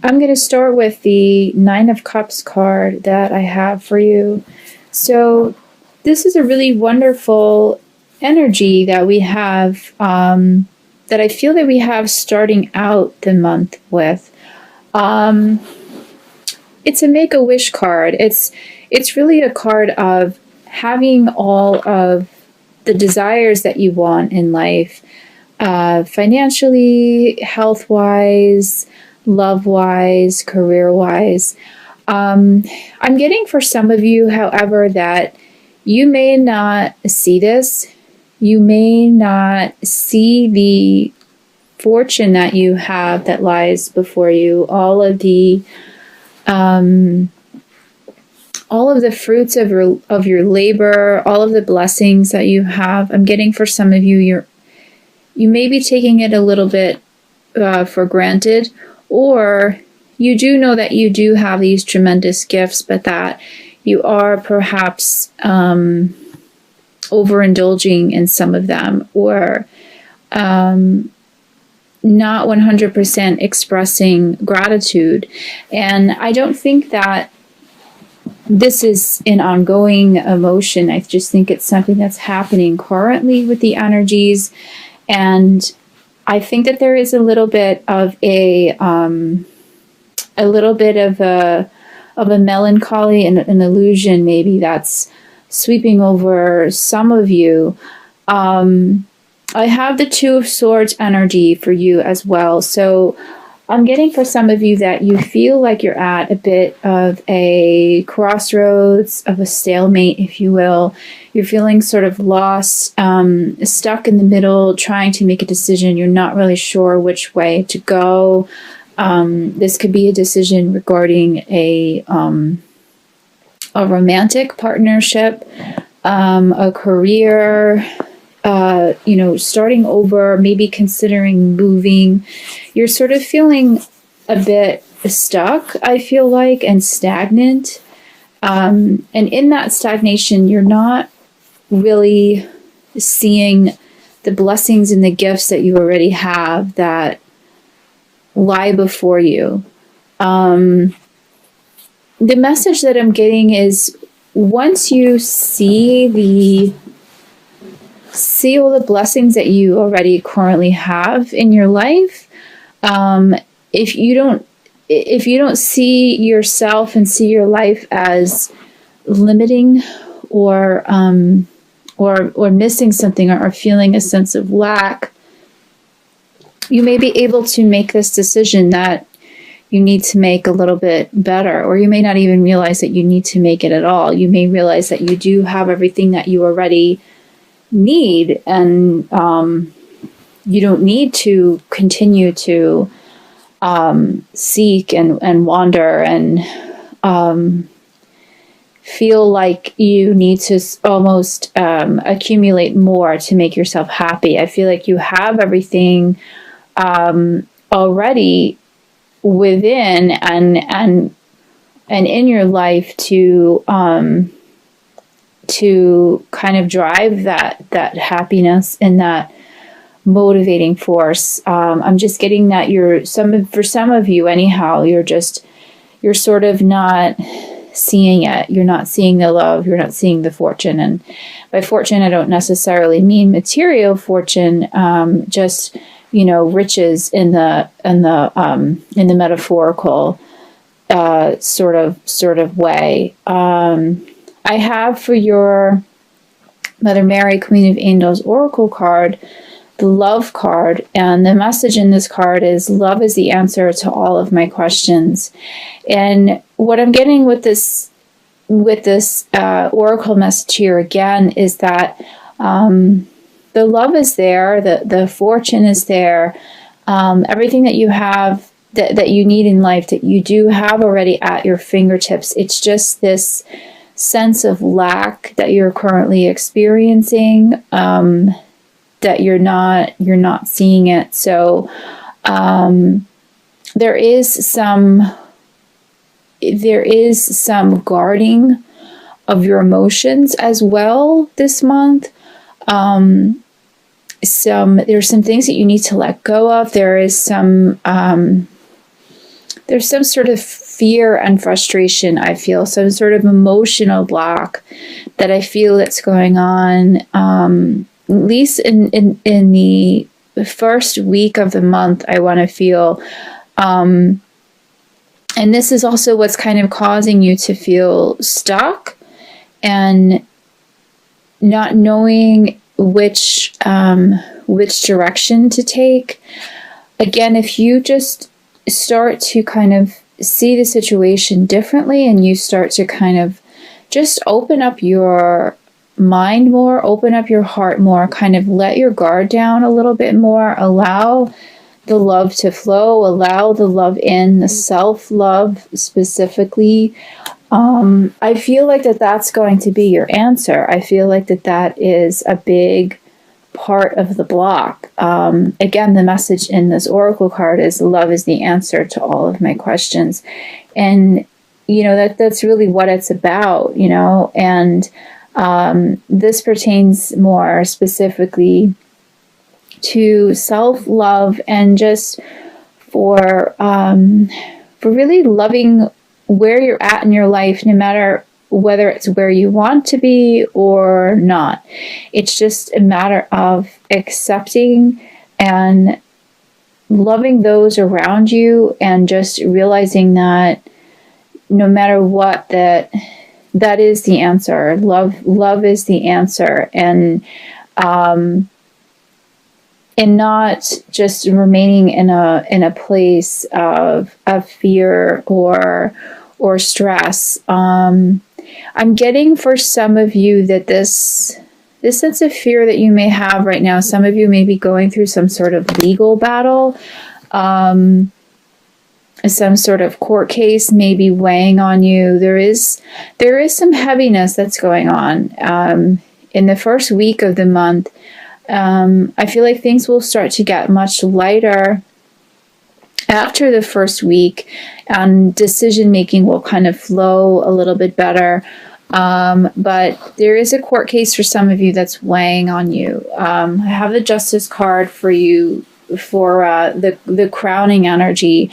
I'm going to start with the Nine of Cups card that I have for you. So this is a really wonderful energy that we have, that I feel that we have starting out the month with. It's a Make-A-Wish card. It's really a card of having all of the desires that you want in life, financially, health-wise, love-wise, career-wise. I'm getting for some of you, however, that you may not see this. You may not see the fortune that you have that lies before you, all of the fruits of your labor, all of the blessings that you have. I'm getting for some of you, you may be taking it a little bit for granted, or you do know that you do have these tremendous gifts, but that you are perhaps overindulging in some of them, or not 100% expressing gratitude. And I don't think that this is an ongoing emotion. I just think it's something that's happening currently with the energies. And I think that there is a little bit of a melancholy and an illusion maybe that's sweeping over some of you. I have the Two of Swords energy for you as well. So I'm getting for some of you that you feel like you're at a bit of a crossroads, of a stalemate, if you will. You're feeling sort of lost, stuck in the middle, trying to make a decision. You're not really sure which way to go. This could be a decision regarding a romantic partnership, a career, starting over, maybe considering moving. You're sort of feeling a bit stuck, I feel like, and stagnant. And in that stagnation, you're not really seeing the blessings and the gifts that you already have that lie before you. The message that I'm getting is, once you see all the blessings that you already currently have in your life, if you don't see yourself and see your life as limiting or missing something, or feeling a sense of lack, you may be able to make this decision that you need to make a little bit better, or you may not even realize that you need to make it at all. You may realize that you do have everything that you already need, and you don't need to continue to seek and wander and feel like you need to almost accumulate more to make yourself happy. I feel like you have everything already within and in your life to kind of drive that happiness and that motivating force. I'm just getting that for some of you anyhow, you're sort of not seeing it. You're not seeing the love. You're not seeing the fortune. And by fortune, I don't necessarily mean material fortune, just, riches in the metaphorical sort of way. I have for your Mother Mary, Queen of Angels Oracle card, the Love card, and the message in this card is, love is the answer to all of my questions. And what I'm getting with this oracle message here again is that the love is there, the fortune is there, everything that you have that you need in life, that you do have already at your fingertips. It's just this sense of lack that you're currently experiencing, that you're not seeing it. So there is some guarding of your emotions as well this month. There's some things that you need to let go of. There is some there's some sort of fear and frustration. I feel some sort of emotional block that I feel that's going on, at least in the first week of the month. I want to feel, and this is also what's kind of causing you to feel stuck and not knowing which direction to take. Again, if you just start to kind of see the situation differently, and you start to kind of just open up your mind more, open up your heart more, kind of let your guard down a little bit more, allow the love to flow, allow the love in, the self-love specifically. I feel like that's going to be your answer. I feel like that is a big part of the block. Again, the message in this oracle card is love is the answer to all of my questions. And, that's really what it's about, and this pertains more specifically to self-love, and just for really loving where you're at in your life, no matter whether it's where you want to be or not. It's just a matter of accepting and loving those around you, and just realizing that no matter what, that is the answer. Love is the answer, and not just remaining in a place of fear or stress. I'm getting for some of you that this sense of fear that you may have right now, some of you may be going through some sort of legal battle, some sort of court case may be weighing on you. There is some heaviness that's going on. In the first week of the month, I feel like things will start to get much lighter after the first week, and decision making will kind of flow a little bit better. But there is a court case for some of you that's weighing on you. I have the Justice card for you for the crowning energy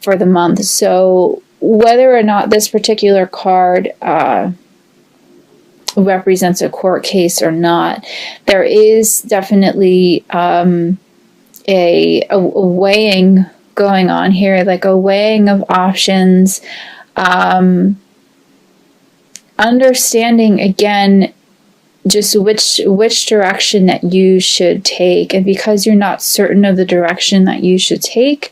for the month. So whether or not this particular card represents a court case or not, there is definitely a weighing going on here, like a weighing of options, understanding again just which direction that you should take. And because you're not certain of the direction that you should take,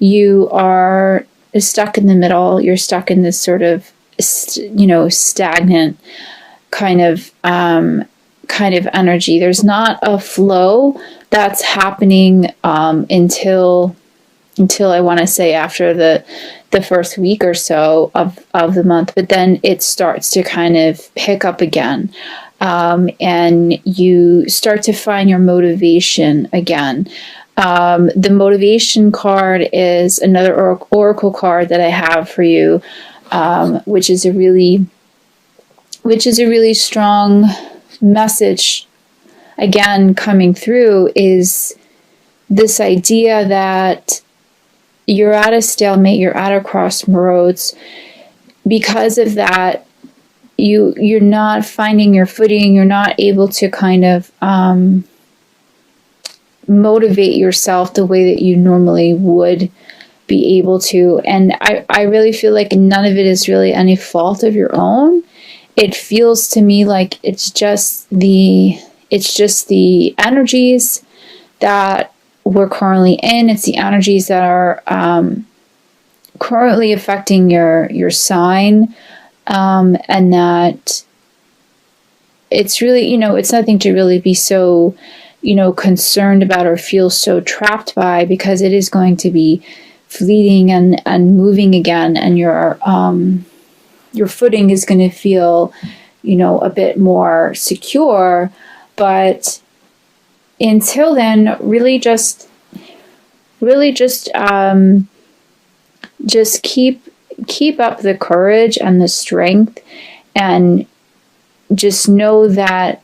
you are stuck in the middle. You're stuck in this sort of stagnant kind of energy. There's not a flow that's happening until I want to say after the first week or so of the month, but then it starts to kind of pick up again, and you start to find your motivation again. The motivation card is another oracle card that I have for you, which is a really strong message again coming through, is this idea that you're at a stalemate, you're at a crossroads. Because of that, you're not finding your footing, you're not able to kind of motivate yourself the way that you normally would be able to. And I really feel like none of it is really any fault of your own. It feels to me like it's just the energies that we're currently in. It's the energies that are currently affecting your sign, and that it's really, it's nothing to really be so, concerned about or feel so trapped by, because it is going to be fleeting and moving again, and your footing is going to feel, a bit more secure. But until then, really just keep up the courage and the strength, and just know that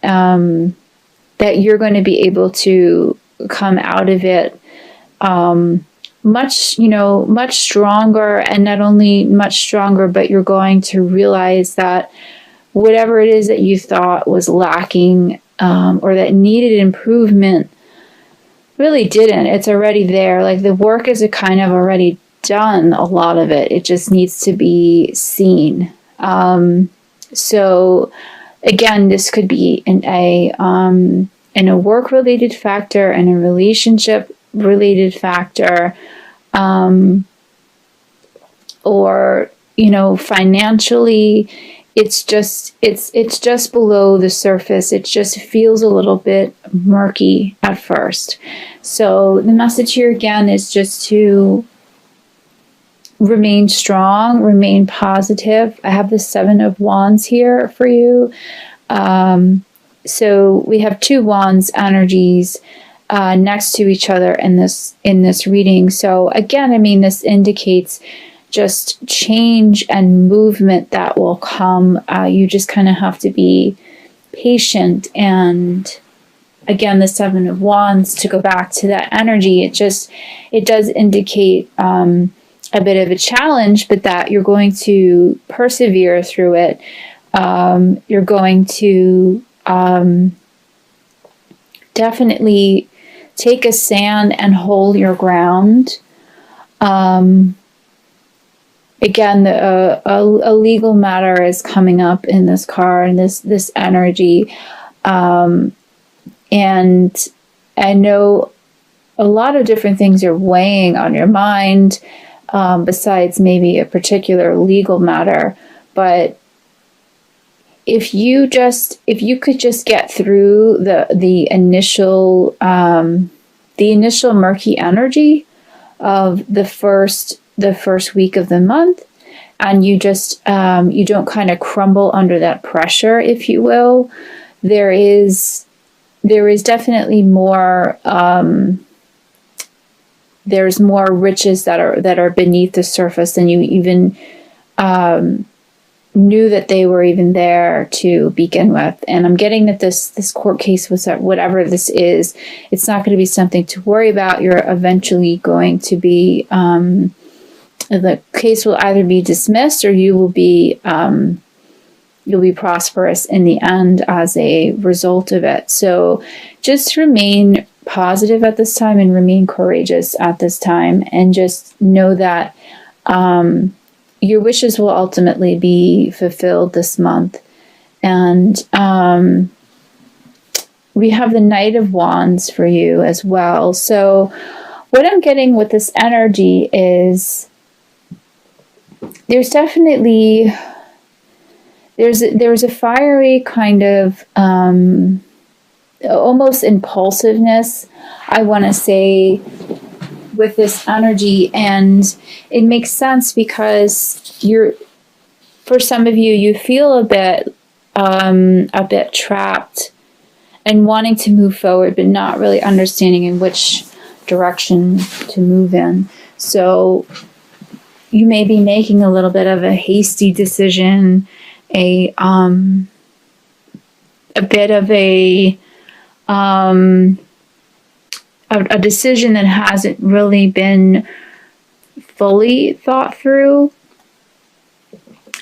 that you're going to be able to come out of it much, much stronger, and not only much stronger, but you're going to realize that whatever it is that you thought was lacking, or that needed improvement, really didn't. It's already there. Like, the work is kind of already done, a lot of it. It just needs to be seen. So again, this could be in a work-related factor, and a relationship-related factor, or financially. It's just below the surface. It just feels a little bit murky at first. So the message here again is just to remain strong, remain positive. I have the 7 of Wands here for you. So we have 2 Wands energies next to each other in this reading. So again, this indicates just change and movement that will come. You just kind of have to be patient. And again, the 7 of Wands, to go back to that energy, it does indicate a bit of a challenge, but that you're going to persevere through it. You're going to definitely take a stand and hold your ground. Again, a legal matter is coming up in this card, and this energy. And I know a lot of different things are weighing on your mind, besides maybe a particular legal matter. But if you could just get through the initial murky energy of the first week of the month, and you just you don't kind of crumble under that pressure, if you will, there is definitely more. There's more riches that are beneath the surface than you even knew that they were even there to begin with. And I'm getting that this court case was that whatever this is, it's not going to be something to worry about. You're eventually going to be the case will either be dismissed, or you'll be prosperous in the end as a result of it. So just remain positive at this time, and remain courageous at this time, and just know that your wishes will ultimately be fulfilled this month. And we have the Knight of Wands for you as well. So what I'm getting with this energy is there's definitely there's a fiery kind of almost impulsiveness, I want to say, with this energy. And it makes sense because for some of you, you feel a bit trapped and wanting to move forward, but not really understanding in which direction to move in. So you may be making a little bit of a hasty decision, a bit of a decision that hasn't really been fully thought through.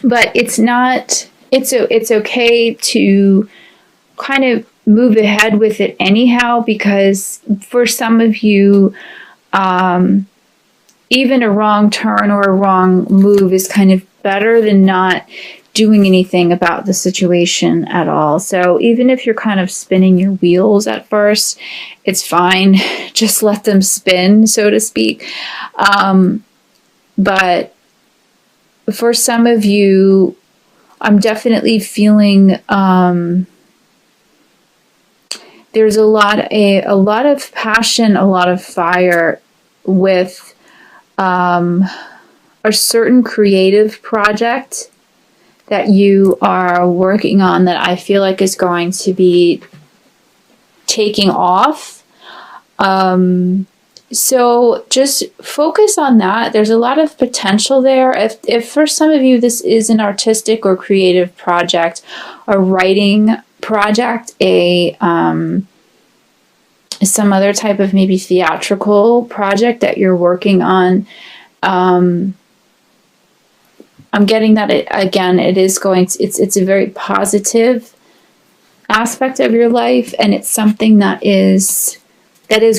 But it's okay to kind of move ahead with it anyhow, because for some of you, even a wrong turn or a wrong move is kind of better than not doing anything about the situation at all. So even if you're kind of spinning your wheels at first, it's fine. Just let them spin, so to speak. But for some of you, I'm definitely feeling there's a lot of passion, a lot of fire with a certain creative project that you are working on, that I feel like is going to be taking off. So just focus on that. There's a lot of potential there. If for some of you this is an artistic or creative project, a writing project, a some other type of maybe theatrical project that you're working on. I'm getting that it is going to, it's a very positive aspect of your life, and it's something that is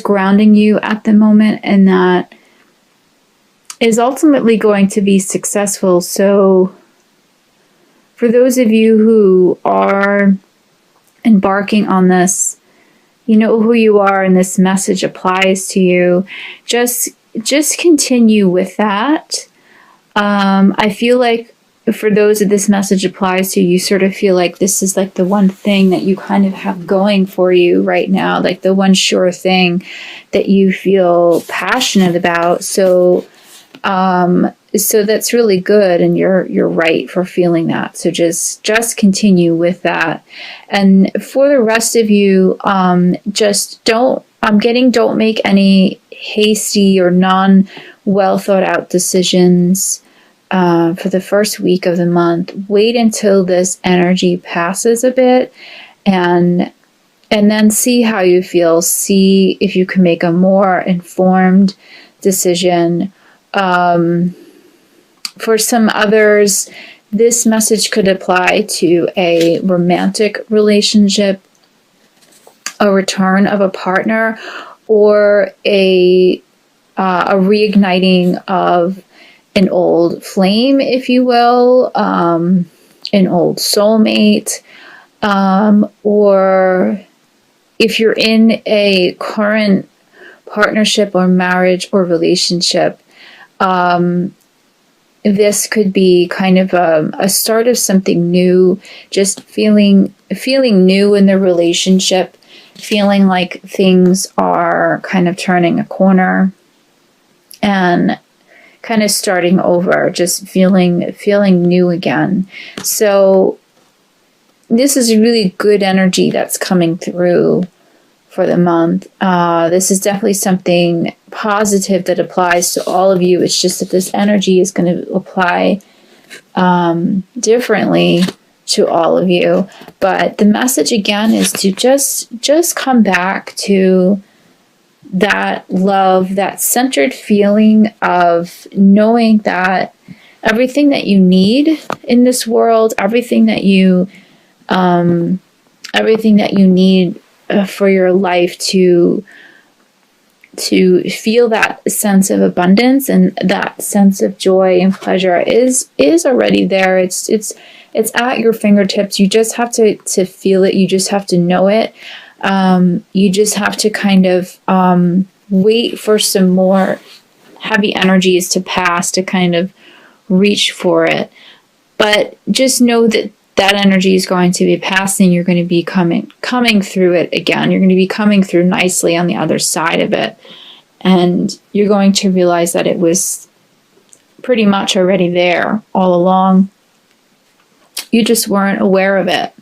grounding you at the moment, and that is ultimately going to be successful. So for those of you who are embarking on this, you know who you are, and this message applies to you. Just continue with that. I feel like for those that this message applies to, you sort of feel like this is like the one thing that you kind of have going for you right now, like the one sure thing that you feel passionate about. So that's really good, and you're right for feeling that. So just continue with that. And for the rest of you, don't make any hasty or well thought out decisions for the first week of the month. Wait until this energy passes a bit, and then see how you feel. See if you can make a more informed decision. For some others, this message could apply to a romantic relationship, a return of a partner, or a reigniting of an old flame, if you will, an old soulmate, or if you're in a current partnership or marriage or relationship, this could be kind of a start of something new, just feeling new in the relationship, feeling like things are kind of turning a corner and kind of starting over, just feeling new again. So this is really good energy that's coming through for the month. This is definitely something positive that applies to all of you. It's just that this energy is going to apply differently to all of you. But the message again is to just come back to that love, that centered feeling of knowing that everything that you need in this world, everything that you need for your life to feel that sense of abundance and that sense of joy and pleasure is already there. It's at your fingertips. You just have to feel it. You just have to know it. You just have to kind of wait for some more heavy energies to pass to kind of reach for it. But just know that energy is going to be passing. You're going to be coming through it again. You're going to be coming through nicely on the other side of it. And you're going to realize that it was pretty much already there all along. You just weren't aware of it.